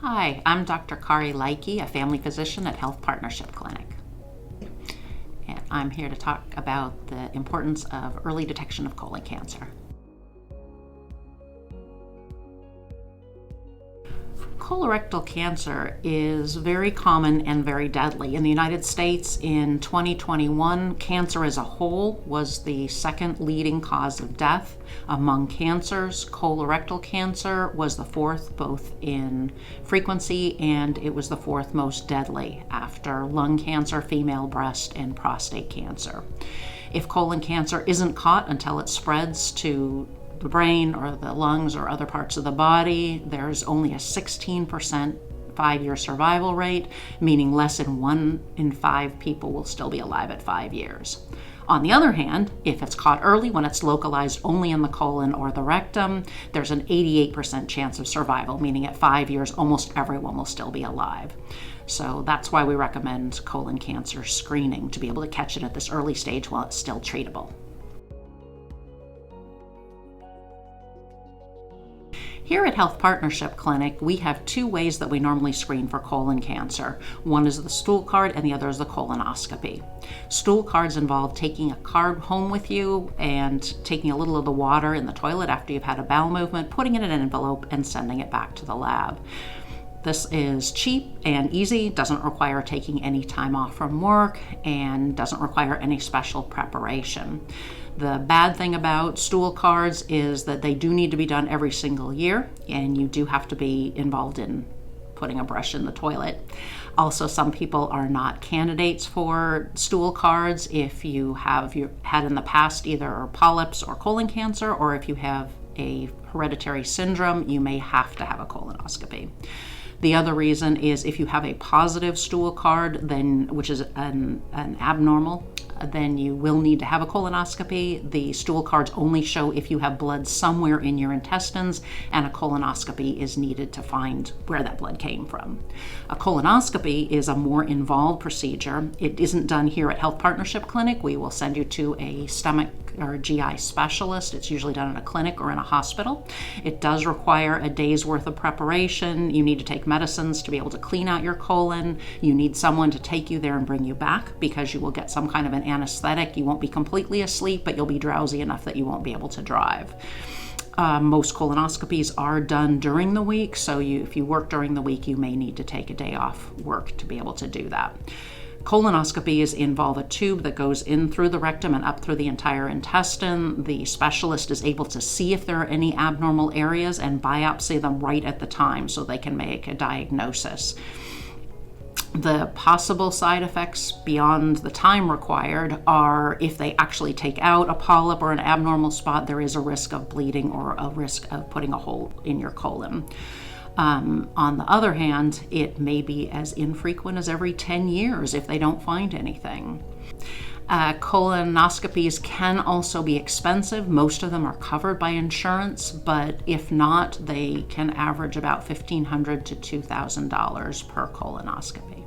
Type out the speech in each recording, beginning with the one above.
Hi, I'm Dr. Kari Leike, a family physician at Health Partnership Clinic. And I'm here to talk about the importance of early detection of colon cancer. Colorectal cancer is very common and very deadly. In the United States in 2021, cancer as a whole was the second leading cause of death. Among cancers, colorectal cancer was the fourth, both in frequency, and it was the fourth most deadly after lung cancer, female breast, and prostate cancer. If colon cancer isn't caught until it spreads to the brain or the lungs or other parts of the body, there's only a 16% 5-year survival rate, meaning less than 1 in 5 people will still be alive at 5 years. On the other hand, if it's caught early when it's localized only in the colon or the rectum, there's an 88% chance of survival, meaning at 5 years almost everyone will still be alive. So that's why we recommend colon cancer screening, to be able to catch it at this early stage while it's still treatable. Here at Health Partnership Clinic, we have 2 ways that we normally screen for colon cancer. One is the stool card and the other is the colonoscopy. Stool cards involve taking a card home with you and taking a little of the water in the toilet after you've had a bowel movement, putting it in an envelope and sending it back to the lab. This is cheap and easy, doesn't require taking any time off from work, and doesn't require any special preparation. The bad thing about stool cards is that they do need to be done every single year, and you do have to be involved in putting a brush in the toilet. Also, some people are not candidates for stool cards if you have had in the past either polyps or colon cancer, or if you have a hereditary syndrome, you may have to have a colonoscopy. The other reason is if you have a positive stool card, then which is an abnormal, then you will need to have a colonoscopy. The stool cards only show if you have blood somewhere in your intestines, and a colonoscopy is needed to find where that blood came from. A colonoscopy is a more involved procedure. It isn't done here at Health Partnership Clinic. We will send you to a stomach or GI specialist. It's usually done in a clinic or in a hospital. It does require a day's worth of preparation. You need to take medicines to be able to clean out your colon. You need someone to take you there and bring you back, because you will get some kind of an anesthetic. You won't be completely asleep, but you'll be drowsy enough that you won't be able to drive. Most colonoscopies are done during the week, so if you work during the week, you may need to take a day off work to be able to do that. Colonoscopies involve a tube that goes in through the rectum and up through the entire intestine. The specialist is able to see if there are any abnormal areas and biopsy them right at the time so they can make a diagnosis. The possible side effects beyond the time required are if they actually take out a polyp or an abnormal spot, there is a risk of bleeding or a risk of putting a hole in your colon. On the other hand, it may be as infrequent as every 10 years if they don't find anything. Colonoscopies can also be expensive. Most of them are covered by insurance, but if not, they can average about $1,500 to $2,000 per colonoscopy.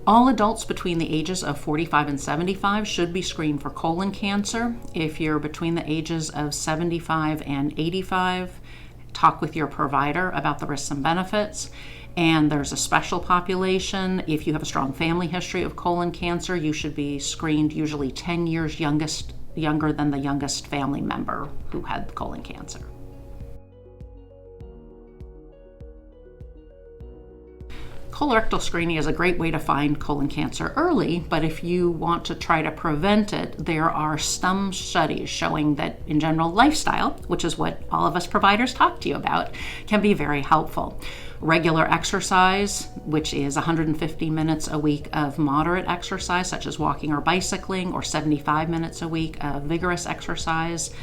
All adults between the ages of 45 and 75 should be screened for colon cancer. If you're between the ages of 75 and 85, talk with your provider about the risks and benefits. And there's a special population. If you have a strong family history of colon cancer, you should be screened usually 10 years younger than the youngest family member who had colon cancer. Colorectal screening is a great way to find colon cancer early, but if you want to try to prevent it, there are some studies showing that in general, lifestyle, which is what all of us providers talk to you about, can be very helpful. Regular exercise, which is 150 minutes a week of moderate exercise, such as walking or bicycling, or 75 minutes a week of vigorous exercise,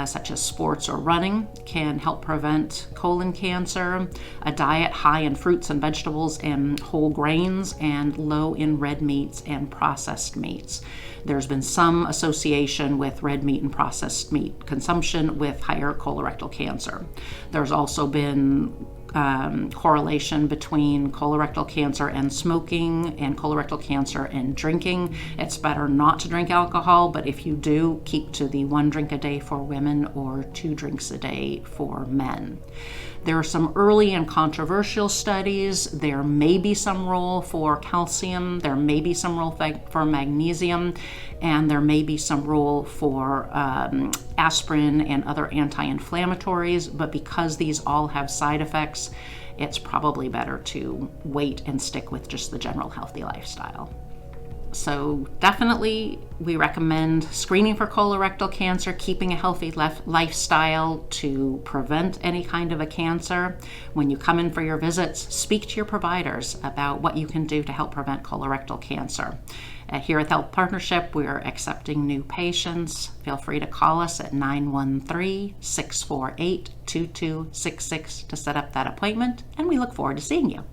such as sports or running, can help prevent colon cancer. A diet high in fruits and vegetables and whole grains and low in red meats and processed meats. There's been some association with red meat and processed meat consumption with higher colorectal cancer. There's also been correlation between colorectal cancer and smoking and colorectal cancer and drinking. It's better not to drink alcohol, but if you do, keep to the 1 drink a day for women or 2 drinks a day for men. There are some early and controversial studies. There may be some role for calcium, there may be some role for magnesium, and there may be some role for aspirin and other anti-inflammatories, but because these all have side effects, it's probably better to wait and stick with just the general healthy lifestyle. So definitely we recommend screening for colorectal cancer, keeping a healthy lifestyle to prevent any kind of a cancer. When you come in for your visits, speak to your providers about what you can do to help prevent colorectal cancer. Here at Health Partnership, we are accepting new patients. Feel free to call us at 913-648-2266 to set up that appointment, and we look forward to seeing you.